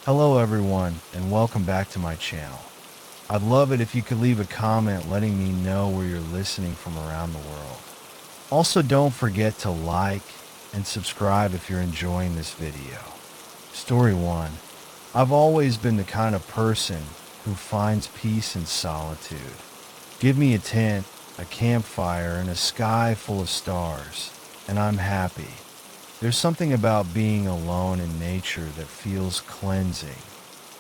Hello everyone, and welcome back to my channel. I'd love it if you could leave a comment letting me know where you're listening from around the world. Also, don't forget to like and subscribe if you're enjoying this video. Story 1. I've always been the kind of person who finds peace in solitude. Give me a tent, a campfire, and a sky full of stars, and I'm happy. There's something about being alone in nature that feels cleansing.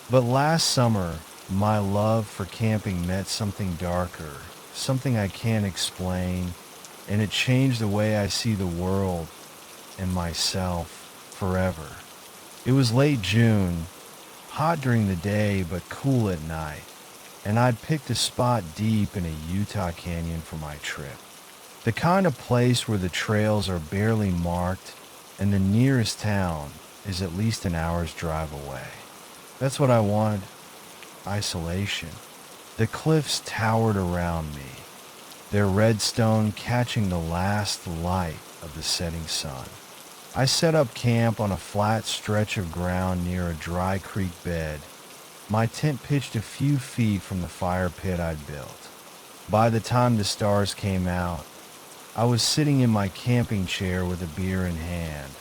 But last summer, my love for camping met something darker, something I can't explain, and it changed the way I see the world and myself forever. It was late June, hot during the day but cool at night, and I'd picked a spot deep in a Utah canyon for my trip. The kind of place where the trails are barely marked and the nearest town is at least an hour's drive away. That's what I wanted. Isolation. The cliffs towered around me, their red stone catching the last light of the setting sun. I set up camp on a flat stretch of ground near a dry creek bed, my tent pitched a few feet from the fire pit I'd built. By the time the stars came out, I was sitting in my camping chair with a beer in hand,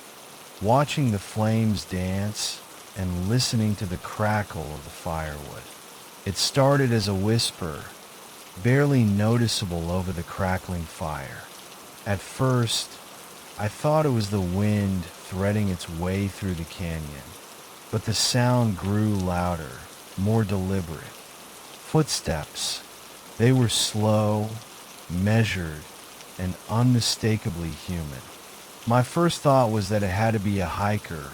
watching the flames dance and listening to the crackle of the firewood. It started as a whisper, barely noticeable over the crackling fire. At first, I thought it was the wind threading its way through the canyon, but the sound grew louder, more deliberate. Footsteps. They were slow, measured, and unmistakably human. My first thought was that it had to be a hiker,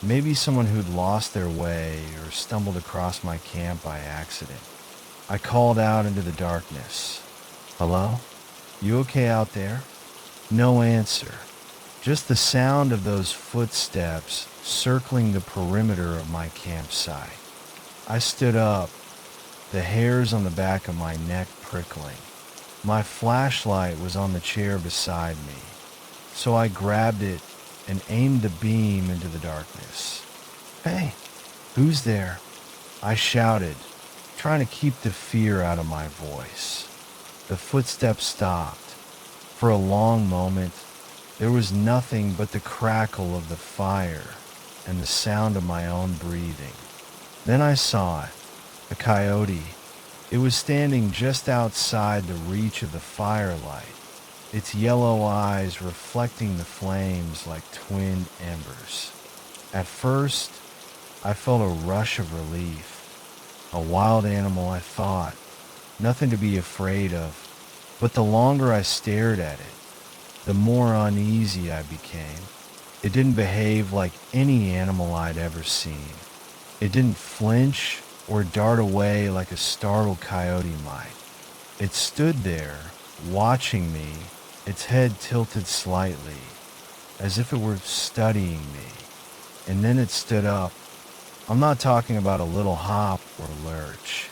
maybe someone who'd lost their way or stumbled across my camp by accident. I called out into the darkness. "Hello? You okay out there?" No answer, just the sound of those footsteps circling the perimeter of my campsite. I stood up, the hairs on the back of my neck prickling. My flashlight was on the chair beside me, so I grabbed it and aimed the beam into the darkness. "Hey, who's there?" I shouted, trying to keep the fear out of my voice. The footsteps stopped. For a long moment, there was nothing but the crackle of the fire and the sound of my own breathing. Then I saw it, a coyote. It was standing just outside the reach of the firelight, its yellow eyes reflecting the flames like twinned embers. At first, I felt a rush of relief. A wild animal, I thought, nothing to be afraid of. But the longer I stared at it, the more uneasy I became. It didn't behave like any animal I'd ever seen. It didn't flinch or dart away like a startled coyote might. It stood there, watching me, its head tilted slightly, as if it were studying me. And then it stood up. I'm not talking about a little hop or lurch.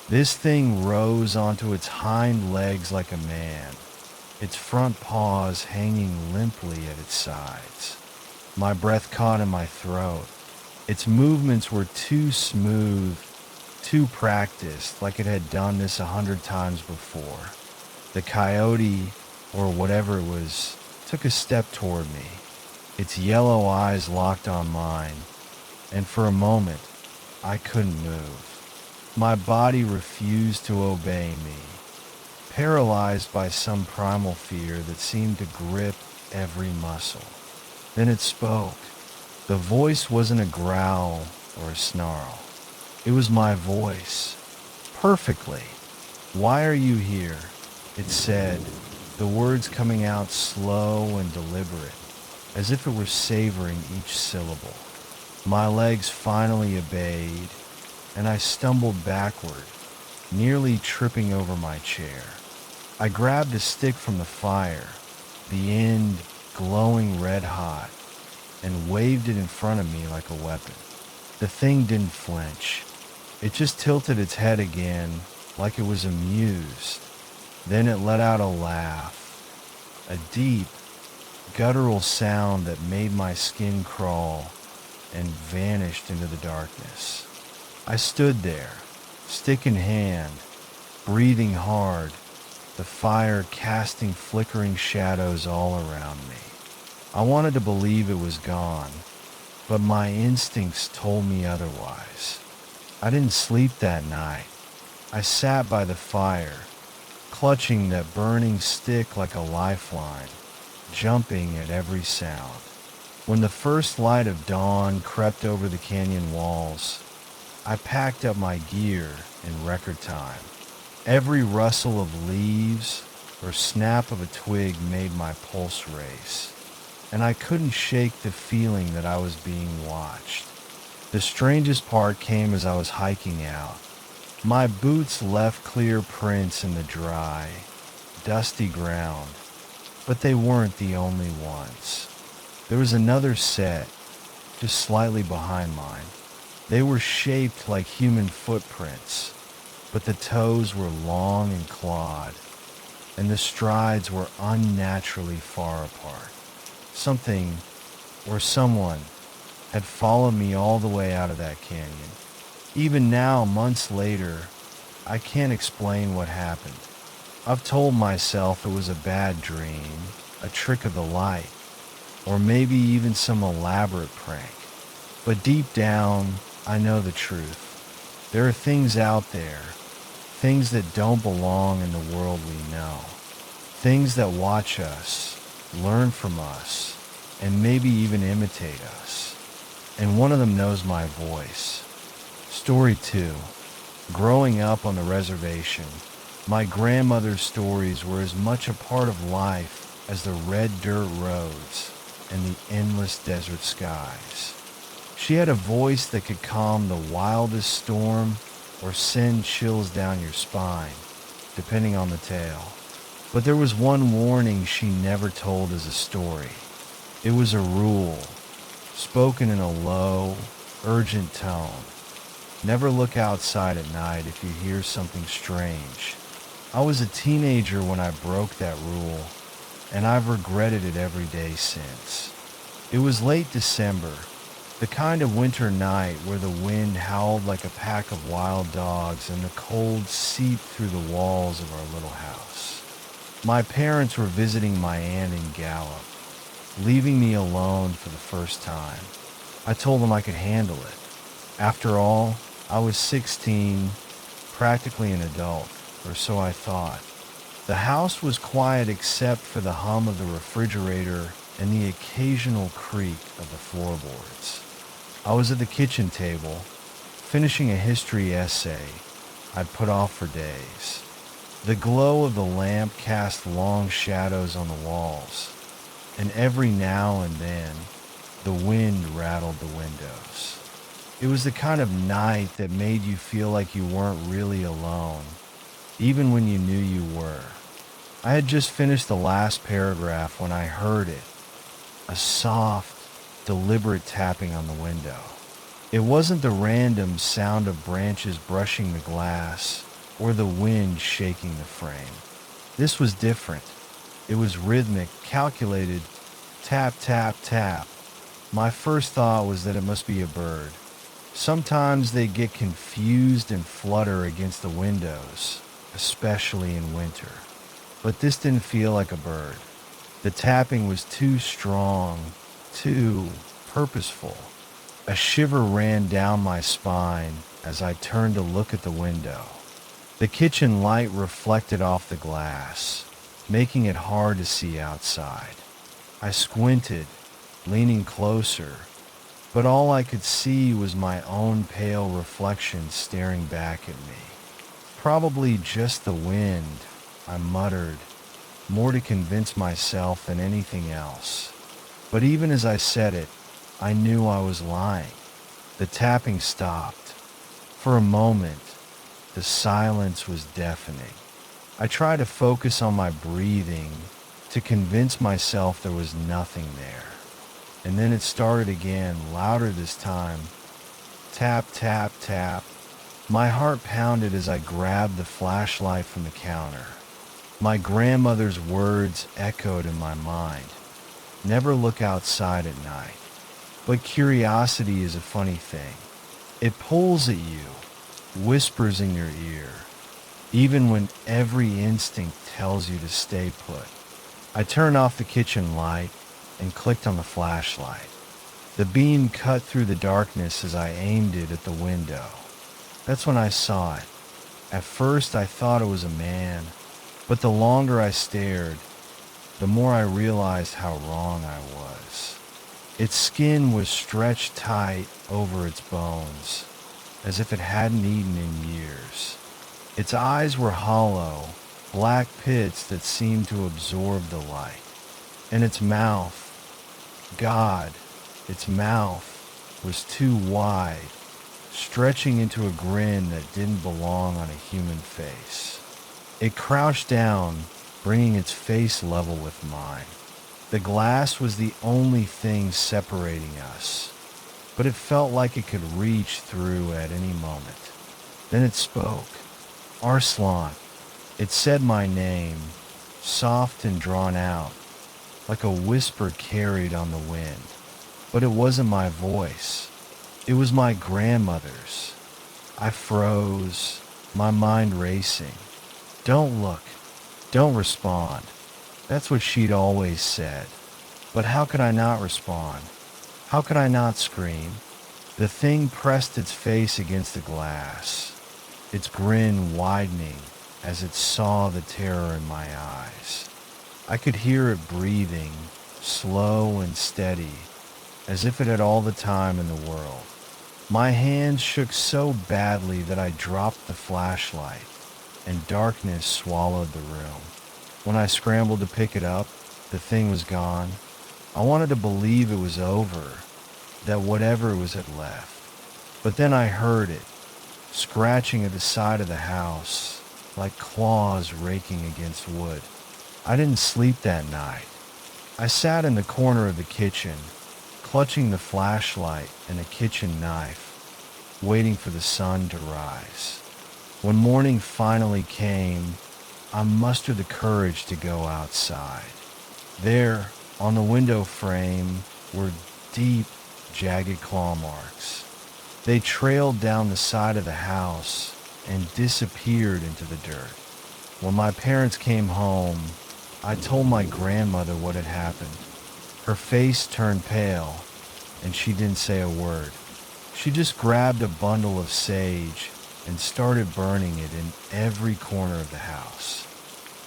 This thing rose onto its hind legs like a man, its front paws hanging limply at its sides. My breath caught in my throat. Its movements were too smooth, too practiced, like it had done this 100 times before. The coyote, or whatever it was, took a step toward me. Its yellow eyes locked on mine, and for a moment, I couldn't move. My body refused to obey me, paralyzed by some primal fear that seemed to grip every muscle. Then it spoke. The voice wasn't a growl or a snarl. It was my voice. Perfectly. "Why are you here?" it said, the words coming out slow and deliberate, as if it were savoring each syllable. My legs finally obeyed, and I stumbled backward, nearly tripping over my chair. I grabbed a stick from the fire, the end glowing red hot, and waved it in front of me like a weapon. The thing didn't flinch. It just tilted its head again, like it was amused. Then it let out a laugh, a deep, guttural sound that made my skin crawl, and vanished into the darkness. I stood there, stick in hand, breathing hard, the fire casting flickering shadows all around me. I wanted to believe it was gone, but my instincts told me otherwise. I didn't sleep that night. I sat by the fire, clutching that burning stick like a lifeline, jumping at every sound. When the first light of dawn crept over the canyon walls, I packed up my gear in record time. Every rustle of leaves or snap of a twig made my pulse race, and I couldn't shake the feeling that I was being watched. The strangest part came as I was hiking out. My boots left clear prints in the dry, dusty ground, but they weren't the only ones. There was another set, just slightly behind mine. They were shaped like human footprints, but the toes were long and clawed, and the strides were unnaturally far apart. Something, or someone, had followed me all the way out of that canyon. Even now, months later, I can't explain what happened. I've told myself it was a bad dream, a trick of the light, or maybe even some elaborate prank. But deep down, I know the truth. There are things out there, things that don't belong in the world we know. Things that watch us, learn from us, and maybe even imitate us. And one of them knows my voice. Story 2. Growing up on the reservation, my grandmother's stories were as much a part of life as the red dirt roads and the endless desert skies. She had a voice that could calm the wildest storm or send chills down your spine, depending on the tale. But there was one warning she never told as a story. It was a rule, spoken in a low, urgent tone. Never look outside at night if you hear something strange. I was a teenager when I broke that rule, and I've regretted it every day since. It was late December, the kind of winter night where the wind howled like a pack of wild dogs and the cold seeped through the walls of our little house. My parents were visiting my aunt in Gallup, leaving me alone for the first time. I told them I could handle it. After all, I was 16, practically an adult, or so I thought. The house was quiet except for the hum of the refrigerator and the occasional creak of the floorboards. I was at the kitchen table, finishing a history essay I'd put off for days. The glow of the lamp cast long shadows on the walls, and every now and then, the wind rattled the windows. It was the kind of night that made you feel like you weren't really alone, even when you knew you were. I had just finished the last paragraph when I heard it, a soft, deliberate tapping on the window. It wasn't the random sound of branches brushing the glass or the wind shaking the frame. This was different. It was rhythmic, calculated, tap, tap, tap. My first thought was that it must be a bird. Sometimes they get confused and flutter against the windows, especially in winter. But this didn't feel like a bird. The tapping was too strong, too purposeful. A shiver ran down my spine as I turned to look at the window. The kitchen light reflected off the glass, making it hard to see outside. I squinted, leaning closer, but all I could see was my own pale reflection staring back at me. Probably just the wind, I muttered, more to convince myself than anything else. But even as I said it, I knew I was lying. The tapping stopped. For a moment, the silence was deafening. I tried to focus on my breathing to convince myself there was nothing there. And then it started again, louder this time. Tap, tap, tap. My heart pounded as I grabbed the flashlight from the counter. My grandmother's words echoed in my mind. Never look outside at night. But curiosity is a funny thing. It pulls at you, whispers in your ear, even when every instinct tells you to stay put. I turned off the kitchen light and clicked on the flashlight. The beam cut through the darkness as I aimed it at the window. That's when I saw it. At first I thought it was a man, but the longer I stared, the more I realized how wrong I was. Its skin was stretched tight over its bones, as if it hadn't eaten in years. Its eyes were hollow, black pits that seemed to absorb the light. And its mouth, God, its mouth was too wide, stretching into a grin that didn't belong on a human face. It crouched down, bringing its face level with mine. The glass was the only thing separating us, but it felt like it could reach through at any moment. Then it spoke. Arslan. It said my name, soft and drawn out, like a whisper carried on the wind. But it wasn't my voice. It was my grandmother's. I froze, my mind racing. Don't look. Don't respond. That's what she'd always said. But how could I not respond? How could I not scream? The thing pressed its face against the glass, its grin widening as it saw the terror in my eyes. I could hear it breathing, slow and steady, as if it had all the time in the world. My hands shook so badly that I dropped the flashlight, and darkness swallowed the room. When I scrambled to pick it up, the thing was gone. I wanted to believe it was over, that whatever was had left. But then I heard it, scratching at the side of the house, like claws raking against wood. I didn't sleep that night. I sat in the corner of the kitchen, clutching the flashlight and a kitchen knife, waiting for the sun to rise. When morning finally came, I mustered the courage to go outside. There, on the window frame, were deep, jagged claw marks. They trailed down the side of the house and disappeared into the dirt. When my parents came home, I told my grandmother what had happened. Her face turned pale, and she didn't say a word. She just grabbed a bundle of sage and started burning it in every corner of the house.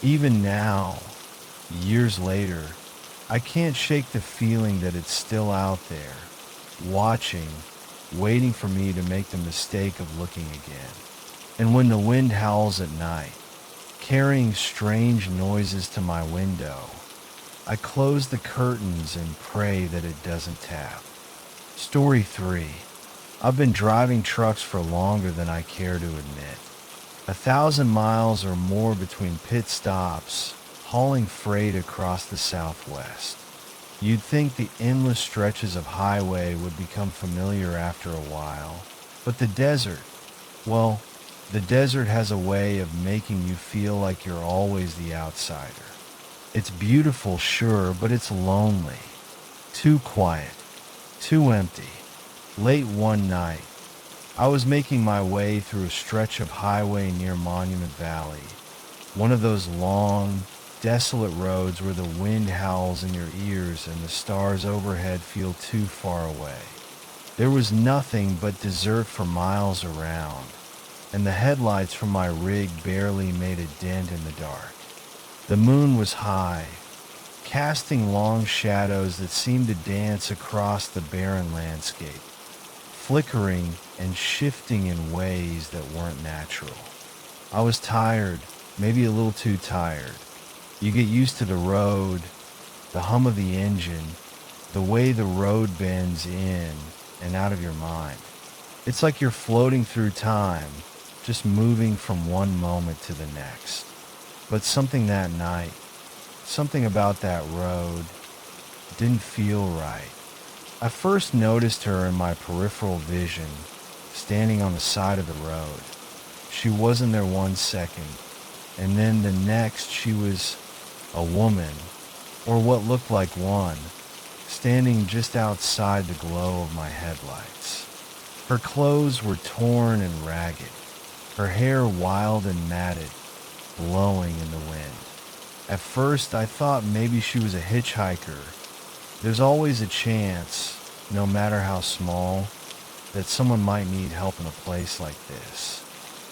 Even now, years later, I can't shake the feeling that it's still out there, watching, waiting for me to make the mistake of looking again. And when the wind howls at night, carrying strange noises to my window, I close the curtains and pray that it doesn't tap. Story 3. I've been driving trucks for longer than I care to admit. 1,000 miles or more between pit stops, hauling freight across the Southwest. You'd think the endless stretches of highway would become familiar after a while, but the desert, well, the desert has a way of making you feel like you're always the outsider. It's beautiful, sure, but it's lonely. Too quiet. Too empty. Late one night, I was making my way through a stretch of highway near Monument Valley, one of those long, desolate roads where the wind howls in your ears and the stars overhead feel too far away. There was nothing but desert for miles around, and the headlights from my rig barely made a dent in the dark. The moon was high, casting long shadows that seemed to dance across the barren landscape, flickering and shifting in ways that weren't natural. I was tired, maybe a little too tired. You get used to the road, the hum of the engine, the way the road bends in and out of your mind. It's like you're floating through time, just moving from one moment to the next. But something that night, something about that road, didn't feel right. I first noticed her in my peripheral vision, standing on the side of the road. She wasn't there 1 second, and then the next she was a woman, or what looked like one, standing just outside the glow of my headlights. Her clothes were torn and ragged, her hair wild and matted, blowing in the wind. At first, I thought maybe she was a hitchhiker. There's always a chance, no matter how small, that someone might need help in a place like this.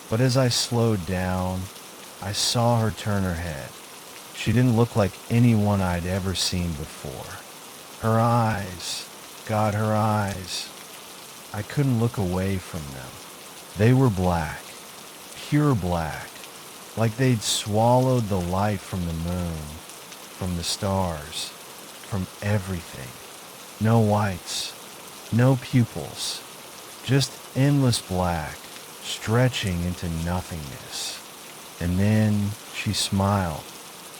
But as I slowed down, I saw her turn her head. She didn't look like anyone I'd ever seen before. Her eyes, God, her eyes. I couldn't look away from them. They were black, pure black, like they'd swallowed the light from the moon, from the stars, from everything. No whites, no pupils, just endless black, stretching into nothingness. And then she smiled,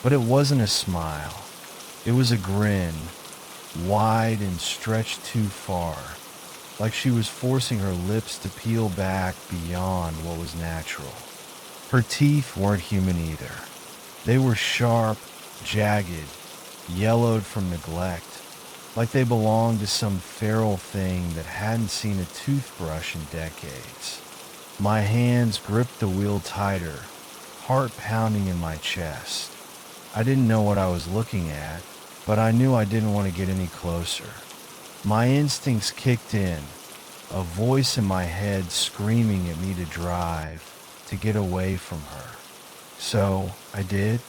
but it wasn't a smile. It was a grin, wide and stretched too far, like she was forcing her lips to peel back beyond what was natural. Her teeth weren't human either. They were sharp, jagged, yellowed from neglect, like they belonged to some feral thing that hadn't seen a toothbrush in decades. My hands gripped the wheel tighter, heart pounding in my chest. I didn't know what I was looking at, but I knew I didn't want to get any closer. My instincts kicked in, a voice in my head screaming at me to drive, to get away from her. So I did.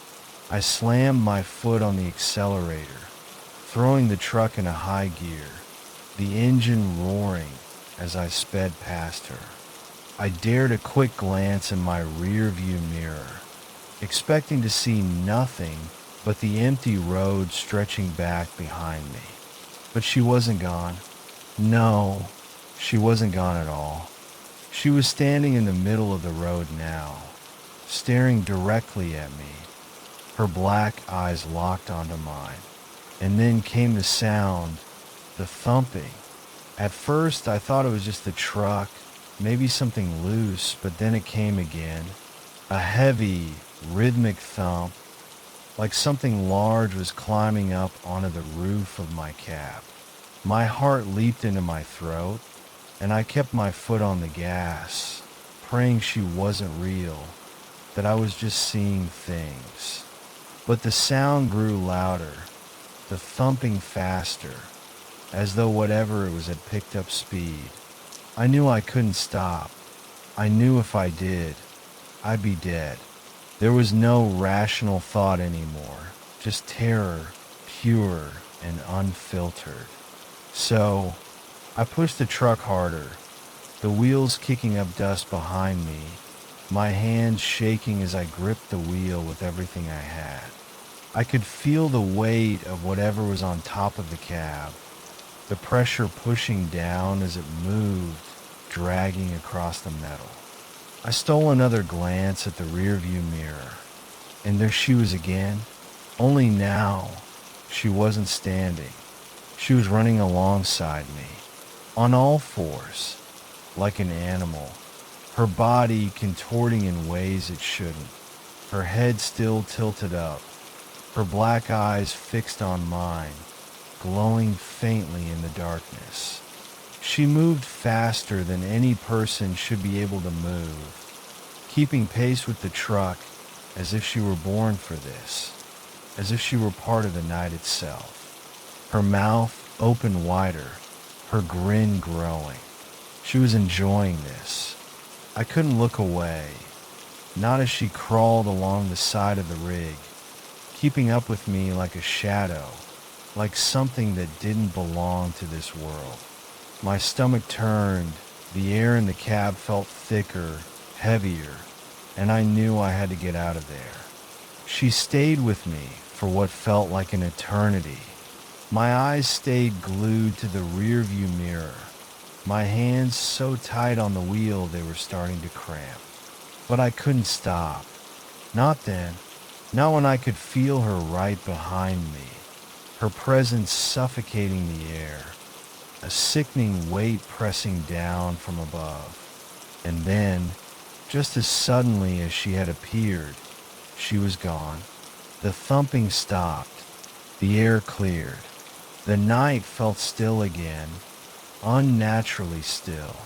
I slammed my foot on the accelerator, throwing the truck in a high gear, the engine roaring as I sped past her. I dared a quick glance in my rear view mirror, expecting to see nothing but the empty road stretching back behind me. But she wasn't gone. No, she wasn't gone at all. She was standing in the middle of the road now, staring directly at me, her black eyes locked onto mine. And then came the sound, the thumping. At first, I thought it was just the truck, maybe something loose, but then it came again. A heavy, rhythmic thump, like something large was climbing up onto the roof of my cab. My heart leaped into my throat, and I kept my foot on the gas, praying she wasn't real, that I was just seeing things. But the sound grew louder, the thumping faster, as though whatever it was had picked up speed. I knew I couldn't stop. I knew if I did, I'd be dead. There was no rational thought anymore, just terror, pure and unfiltered. So, I pushed the truck harder, the wheels kicking up dust behind me, my hands shaking as I gripped the wheel with everything I had. I could feel the weight of whatever was on top of the cab, the pressure pushing down as it moved, dragging across the metal. I stole another glance at the rearview mirror, and there she was again. Only now, she wasn't standing. She was running alongside me, on all fours, like an animal, her body contorting in ways it shouldn't, her head still tilted up, her black eyes fixed on mine, glowing faintly in the darkness. She moved faster than any person should be able to move, keeping pace with the truck as if she were born for this, as if she were part of the night itself. Her mouth opened wider, her grin growing. She was enjoying this. I couldn't look away, not as she crawled along the side of the rig, keeping up with me like a shadow, like something that didn't belong to this world. My stomach turned, the air in the cab felt thicker, heavier, and I knew I had to get out of there. She stayed with me for what felt like an eternity. My eyes stayed glued to the rearview mirror, my hands so tight on the wheel they were starting to cramp. But I couldn't stop. Not then. Not when I could feel her right behind me, her presence suffocating the air, a sickening weight pressing down from above. And then, just as suddenly as she had appeared, she was gone. The thumping stopped. The air cleared. The night felt still again, unnaturally still.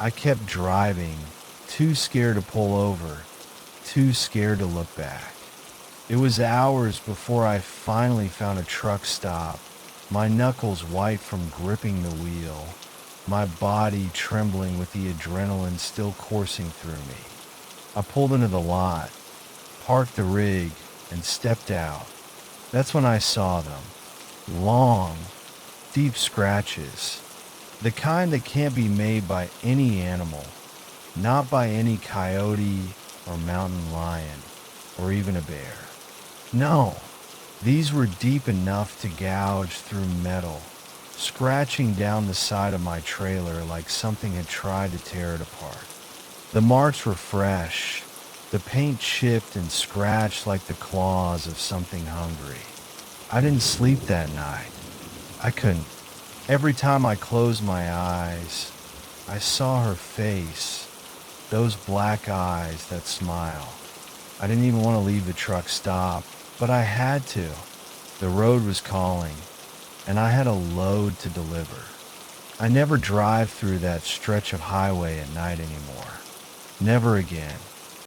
I kept driving, too scared to pull over, too scared to look back. It was hours before I finally found a truck stop, my knuckles white from gripping the wheel, my body trembling with the adrenaline still coursing through me. I pulled into the lot, parked the rig, and stepped out. That's when I saw them. Long, deep scratches. The kind that can't be made by any animal, not by any coyote or mountain lion, or even a bear. No, these were deep enough to gouge through metal, scratching down the side of my trailer like something had tried to tear it apart. The marks were fresh, the paint chipped and scratched like the claws of something hungry. I didn't sleep that night. I couldn't. Every time I closed my eyes, I saw her face, those black eyes that smile. I didn't even want to leave the truck stop, but I had to. The road was calling, and I had a load to deliver. I never drive through that stretch of highway at night anymore. Never again.